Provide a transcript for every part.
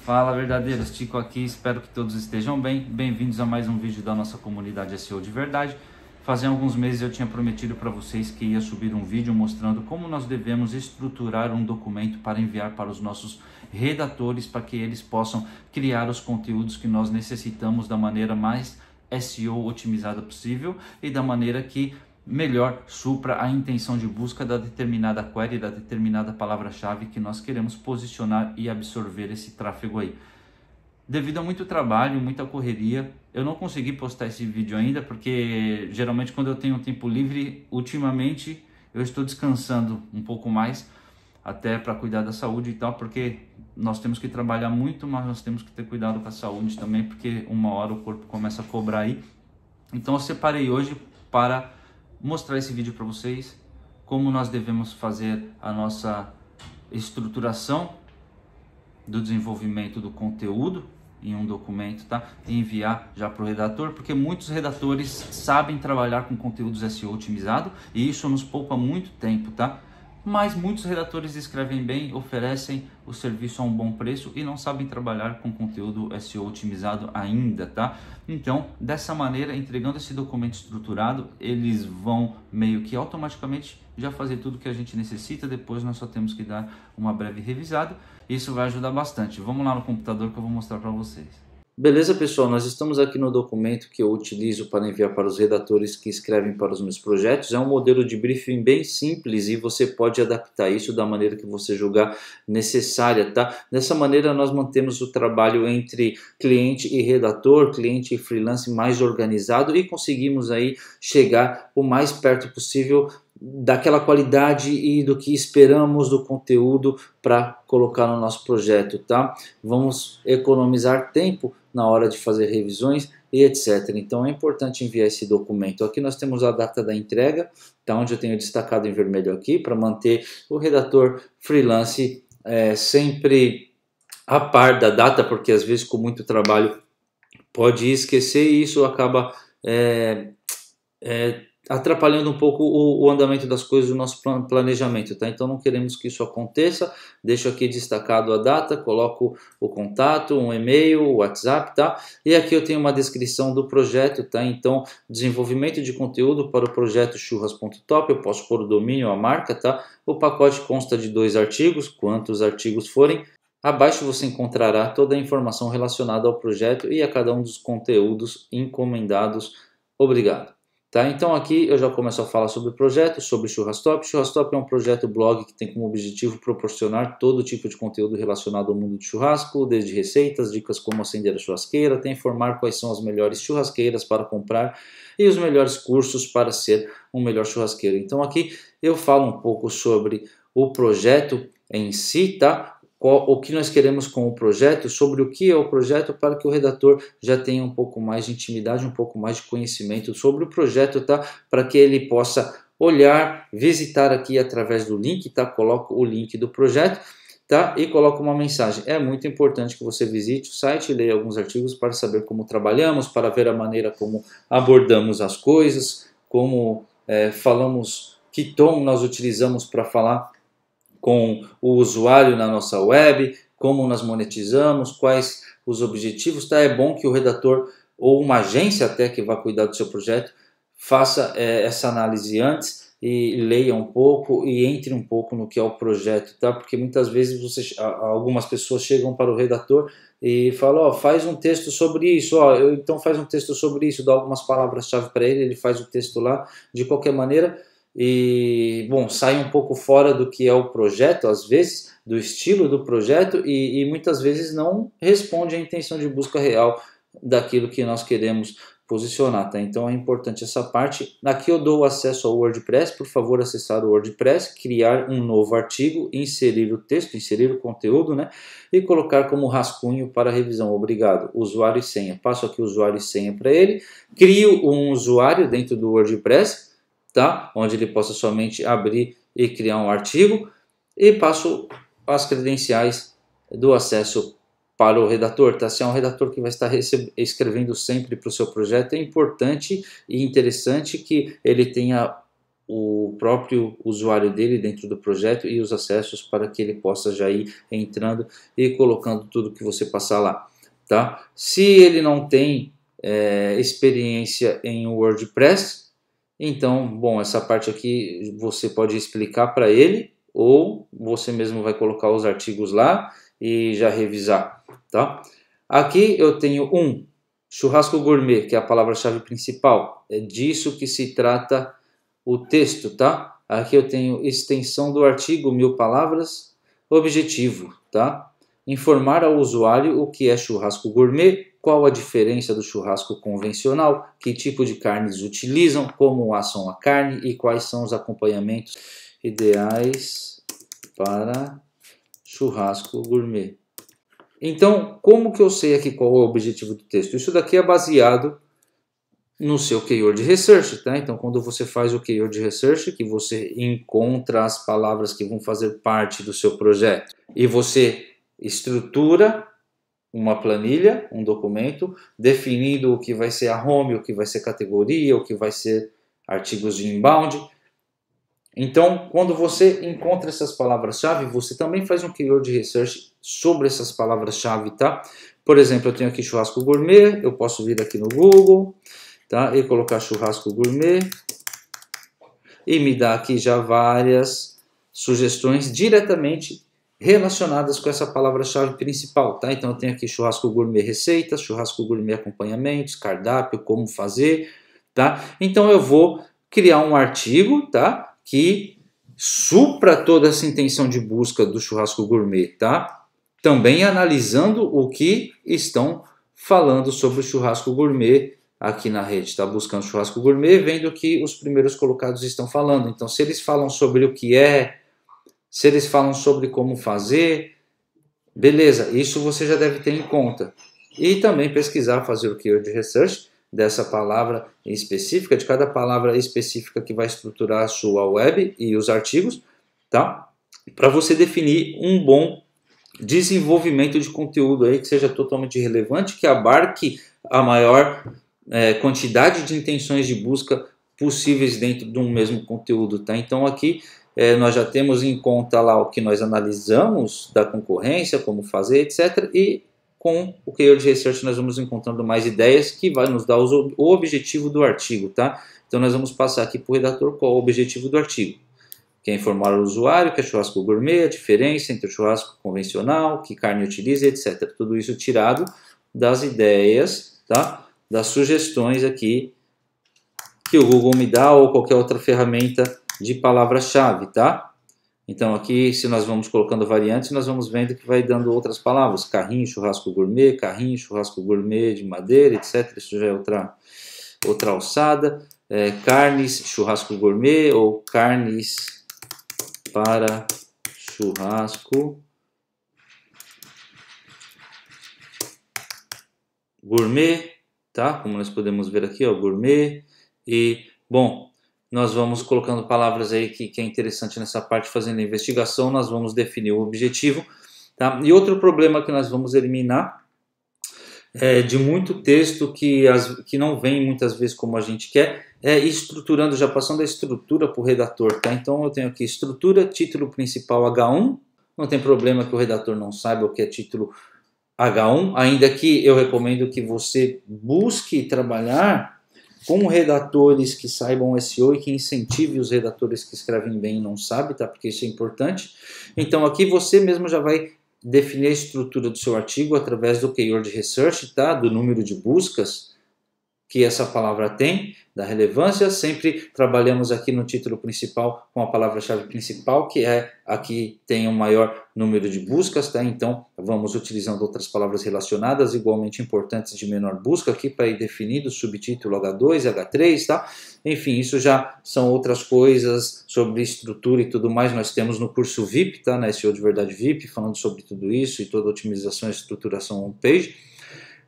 Fala, verdadeiros, Tico aqui, espero que todos estejam bem. Bem-vindos a mais um vídeo da nossa comunidade SEO de verdade. Fazem alguns meses eu tinha prometido para vocês que ia subir um vídeo mostrando como nós devemos estruturar um documento para enviar para os nossos redatores, para que eles possam criar os conteúdos que nós necessitamos da maneira mais SEO otimizada possível e da maneira que melhor supra a intenção de busca da determinada query, da determinada palavra-chave que nós queremos posicionar e absorver esse tráfego aí. Devido a muito trabalho, muita correria, eu não consegui postar esse vídeo ainda, porque geralmente quando eu tenho tempo livre, ultimamente eu estou descansando um pouco mais, até para cuidar da saúde e tal, porque nós temos que trabalhar muito, mas nós temos que ter cuidado com a saúde também, porque uma hora o corpo começa a cobrar aí. Então eu separei hoje para mostrar esse vídeo para vocês, como nós devemos fazer a nossa estruturação do desenvolvimento do conteúdo em um documento, tá? E enviar já para o redator, porque muitos redatores sabem trabalhar com conteúdos SEO otimizado e isso nos poupa muito tempo, tá? Mas muitos redatores escrevem bem, oferecem o serviço a um bom preço e não sabem trabalhar com conteúdo SEO otimizado ainda, tá? Então, dessa maneira, entregando esse documento estruturado, eles vão meio que automaticamente já fazer tudo que a gente necessita, depois nós só temos que dar uma breve revisada. Isso vai ajudar bastante. Vamos lá no computador que eu vou mostrar para vocês. Beleza, pessoal? Nós estamos aqui no documento que eu utilizo para enviar para os redatores que escrevem para os meus projetos. É um modelo de briefing bem simples e você pode adaptar isso da maneira que você julgar necessária, tá? Dessa maneira nós mantemos o trabalho entre cliente e redator, cliente e freelance mais organizado e conseguimos aí chegar o mais perto possível daquela qualidade e do que esperamos do conteúdo para colocar no nosso projeto, tá? Vamos economizar tempo na hora de fazer revisões e etc. Então é importante enviar esse documento. Aqui nós temos a data da entrega, tá? Onde eu tenho destacado em vermelho aqui, para manter o redator freelance sempre a par da data, porque às vezes com muito trabalho pode esquecer e isso acaba atrapalhando um pouco o andamento das coisas do nosso planejamento, tá? Então não queremos que isso aconteça. Deixo aqui destacado a data, coloco o contato, um e-mail, o WhatsApp, tá? E aqui eu tenho uma descrição do projeto, tá? Então, desenvolvimento de conteúdo para o projeto churras.top, eu posso pôr o domínio, a marca, tá? O pacote consta de 2 artigos, quantos artigos forem. Abaixo você encontrará toda a informação relacionada ao projeto e a cada um dos conteúdos encomendados. Obrigado. Tá, então aqui eu já começo a falar sobre o projeto, sobre Churrastop. Churrastop é um projeto blog que tem como objetivo proporcionar todo tipo de conteúdo relacionado ao mundo de churrasco, desde receitas, dicas como acender a churrasqueira, até informar quais são as melhores churrasqueiras para comprar e os melhores cursos para ser um melhor churrasqueiro. Então aqui eu falo um pouco sobre o projeto em si, tá? O que nós queremos com o projeto, sobre o que é o projeto, para que o redator já tenha um pouco mais de intimidade, um pouco mais de conhecimento sobre o projeto, tá? Para que ele possa olhar, visitar aqui através do link, tá? Coloco o link do projeto, tá? E coloco uma mensagem. É muito importante que você visite o site e leia alguns artigos para saber como trabalhamos, para ver a maneira como abordamos as coisas, como falamos, que tom nós utilizamos para falar com o usuário na nossa web, como nós monetizamos, quais os objetivos, tá? É bom que o redator ou uma agência até que vai cuidar do seu projeto faça essa análise antes e leia um pouco e entre um pouco no que é o projeto, tá? Porque muitas vezes algumas pessoas chegam para o redator e falam, faz um texto sobre isso, então faz um texto sobre isso, dá algumas palavras-chave para ele, ele faz o texto lá, de qualquer maneira. E, bom, sai um pouco fora do que é o projeto, às vezes, do estilo do projeto e muitas vezes não responde à intenção de busca real daquilo que nós queremos posicionar, tá? Então é importante essa parte. Aqui eu dou acesso ao WordPress, por favor acessar o WordPress, criar um novo artigo, inserir o texto, inserir o conteúdo, né? E colocar como rascunho para revisão. Obrigado. Usuário e senha. Passo aqui o usuário e senha para ele. Crio um usuário dentro do WordPress, tá? Onde ele possa somente abrir e criar um artigo e passo as credenciais do acesso para o redator, tá? Se é um redator que vai estar escrevendo sempre para o seu projeto, é importante e interessante que ele tenha o próprio usuário dele dentro do projeto e os acessos para que ele possa já ir entrando e colocando tudo que você passar lá, tá? Se ele não tem experiência em WordPress, então, bom, essa parte aqui você pode explicar para ele ou você mesmo vai colocar os artigos lá e já revisar, tá? Aqui eu tenho churrasco gourmet, que é a palavra-chave principal. É disso que se trata o texto, tá? Aqui eu tenho extensão do artigo, 1000 palavras, objetivo, tá? Informar ao usuário o que é churrasco gourmet, qual a diferença do churrasco convencional, que tipo de carnes utilizam, como assam a carne e quais são os acompanhamentos ideais para churrasco gourmet. Então, como que eu sei aqui qual é o objetivo do texto? Isso daqui é baseado no seu Keyword Research, tá? Então, quando você faz o Keyword Research, que você encontra as palavras que vão fazer parte do seu projeto e você estrutura uma planilha, um documento, definindo o que vai ser a home, o que vai ser categoria, o que vai ser artigos de inbound. Então, quando você encontra essas palavras-chave, você também faz um Keyword Research sobre essas palavras-chave, tá? Por exemplo, eu tenho aqui churrasco gourmet, eu posso vir aqui no Google, tá? E colocar churrasco gourmet e me dá aqui já várias sugestões diretamente relacionadas com essa palavra-chave principal, tá? Então eu tenho aqui churrasco gourmet receitas, churrasco gourmet acompanhamentos, cardápio, como fazer, tá? Então eu vou criar um artigo, tá? Que supra toda essa intenção de busca do churrasco gourmet, tá? Também analisando o que estão falando sobre o churrasco gourmet aqui na rede, está buscando churrasco gourmet, vendo o que os primeiros colocados estão falando. Então, se eles falam sobre o que é, se eles falam sobre como fazer, beleza, isso você já deve ter em conta. E também pesquisar, fazer o Keyword Research dessa palavra específica, de cada palavra específica que vai estruturar a sua web e os artigos, tá? Para você definir um bom desenvolvimento de conteúdo aí que seja totalmente relevante, que abarque a maior quantidade de intenções de busca possíveis dentro de um mesmo conteúdo, tá? Então aqui nós já temos em conta lá o que nós analisamos da concorrência, como fazer, etc. E com o Keyword Research nós vamos encontrando mais ideias que vai nos dar o objetivo do artigo, tá? Então nós vamos passar aqui para o redator qual é o objetivo do artigo. Que é informar o usuário que é churrasco gourmet, a diferença entre o churrasco convencional, que carne utiliza, etc. Tudo isso tirado das ideias, tá? Das sugestões aqui que o Google me dá ou qualquer outra ferramenta de palavra-chave, tá? Então aqui, se nós vamos colocando variantes, nós vamos vendo que vai dando outras palavras. Carrinho, churrasco gourmet de madeira, etc. Isso já é outra alçada. Carnes, churrasco gourmet ou carnes para churrasco gourmet, tá? Como nós podemos ver aqui, ó, gourmet. E, bom, nós vamos colocando palavras aí que é interessante nessa parte, fazendo a investigação, nós vamos definir o objetivo, tá? E outro problema que nós vamos eliminar é de muito texto que não vem muitas vezes como a gente quer, estruturando, já passando a estrutura para o redator, tá? Então eu tenho aqui estrutura, título principal H1, não tem problema que o redator não saiba o que é título H1, ainda que eu recomendo que você busque trabalhar com redatores que saibam SEO e que incentive os redatores que escrevem bem e não sabem, tá? Porque isso é importante. Então aqui você mesmo já vai definir a estrutura do seu artigo através do Keyword Research, tá? Do número de buscas que essa palavra tem, da relevância. Sempre trabalhamos aqui no título principal com a palavra-chave principal, que é a que tem o maior número de buscas, tá? Então vamos utilizando outras palavras relacionadas igualmente importantes de menor busca aqui para ir definindo o subtítulo H2, H3, tá? Enfim, isso já são outras coisas sobre estrutura e tudo mais. Nós temos no curso VIP, tá? Na SEO de Verdade VIP, falando sobre tudo isso e toda a otimização e estruturação homepage.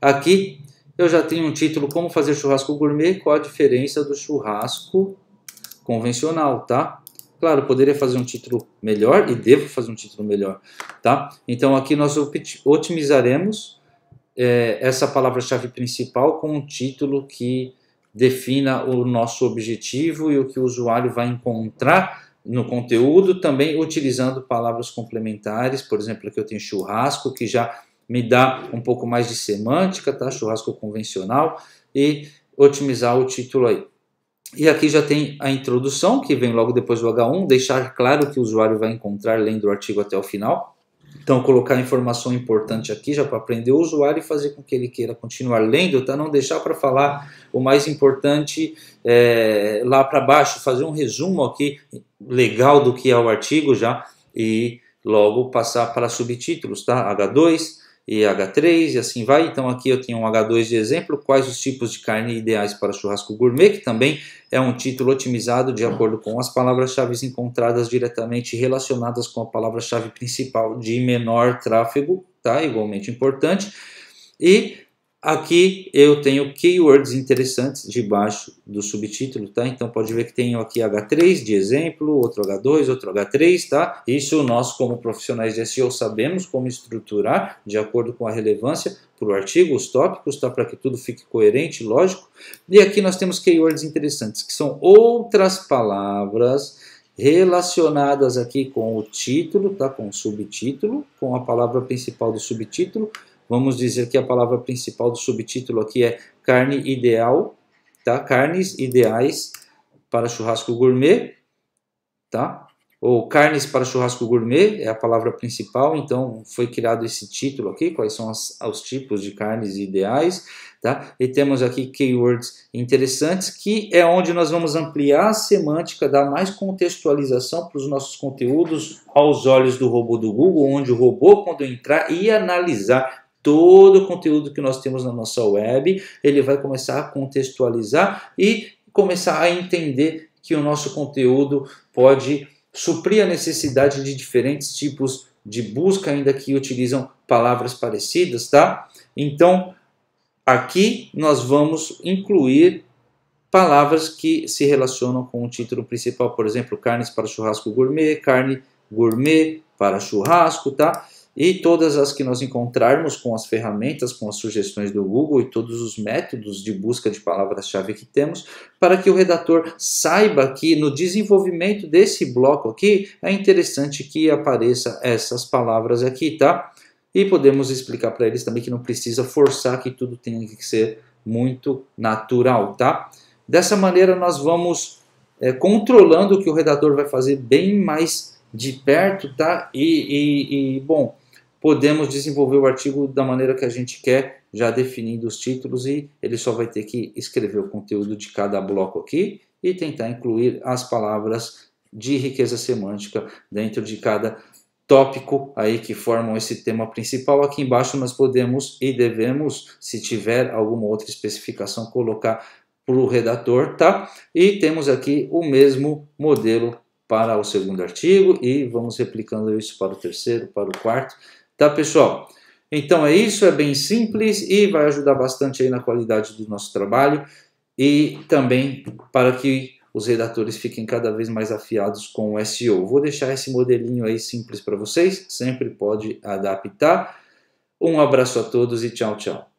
Aqui eu já tenho um título, como fazer churrasco gourmet, qual a diferença do churrasco convencional, tá? Claro, poderia fazer um título melhor e devo fazer um título melhor, tá? Então aqui nós otimizaremos essa palavra-chave principal com um título que defina o nosso objetivo e o que o usuário vai encontrar no conteúdo, também utilizando palavras complementares. Por exemplo, aqui eu tenho churrasco, que já me dá um pouco mais de semântica, tá? Churrasco convencional, e otimizar o título aí. E aqui já tem a introdução, que vem logo depois do H1, deixar claro que o usuário vai encontrar lendo o artigo até o final. Então, colocar informação importante aqui já para aprender o usuário e fazer com que ele queira continuar lendo, tá? Não deixar para falar o mais importante lá para baixo, fazer um resumo aqui legal do que é o artigo já e logo passar para subtítulos, tá? H2 e H3 e assim vai. Então aqui eu tenho um H2 de exemplo, quais os tipos de carne ideais para churrasco gourmet, que também é um título otimizado de acordo com as palavras-chave encontradas diretamente relacionadas com a palavra-chave principal de menor tráfego, tá? Igualmente importante. E aqui eu tenho keywords interessantes debaixo do subtítulo, tá? Então pode ver que tenho aqui H3 de exemplo, outro H2, outro H3, tá? Isso nós como profissionais de SEO sabemos como estruturar de acordo com a relevância para o artigo, os tópicos, tá? Para que tudo fique coerente, lógico. E aqui nós temos keywords interessantes, que são outras palavras relacionadas aqui com o título, tá? Com o subtítulo, com a palavra principal do subtítulo. Vamos dizer que a palavra principal do subtítulo aqui é carne ideal, tá? Carnes ideais para churrasco gourmet, tá? Ou carnes para churrasco gourmet é a palavra principal, então foi criado esse título aqui, quais são os tipos de carnes ideais, tá? E temos aqui keywords interessantes, que é onde nós vamos ampliar a semântica, dar mais contextualização para os nossos conteúdos aos olhos do robô do Google, onde o robô, quando entrar e analisar todo o conteúdo que nós temos na nossa web, ele vai começar a contextualizar e começar a entender que o nosso conteúdo pode suprir a necessidade de diferentes tipos de busca, ainda que utilizam palavras parecidas, tá? Então, aqui nós vamos incluir palavras que se relacionam com o título principal, por exemplo, carnes para churrasco gourmet, carne gourmet para churrasco, tá? E todas as que nós encontrarmos com as ferramentas, com as sugestões do Google e todos os métodos de busca de palavras-chave que temos, para que o redator saiba que no desenvolvimento desse bloco aqui é interessante que apareça essas palavras aqui, tá? E podemos explicar para eles também que não precisa forçar, que tudo tem que ser muito natural, tá? Dessa maneira nós vamos controlando o que o redator vai fazer bem mais de perto, tá? Bom, podemos desenvolver o artigo da maneira que a gente quer, já definindo os títulos, e ele só vai ter que escrever o conteúdo de cada bloco aqui e tentar incluir as palavras de riqueza semântica dentro de cada tópico aí que formam esse tema principal. Aqui embaixo nós podemos e devemos, se tiver alguma outra especificação, colocar para o redator, tá? E temos aqui o mesmo modelo para o segundo artigo e vamos replicando isso para o terceiro, para o quarto, tá, pessoal? Então é isso, é bem simples e vai ajudar bastante aí na qualidade do nosso trabalho e também para que os redatores fiquem cada vez mais afiados com o SEO. Vou deixar esse modelinho aí simples para vocês, sempre pode adaptar. Um abraço a todos e tchau, tchau.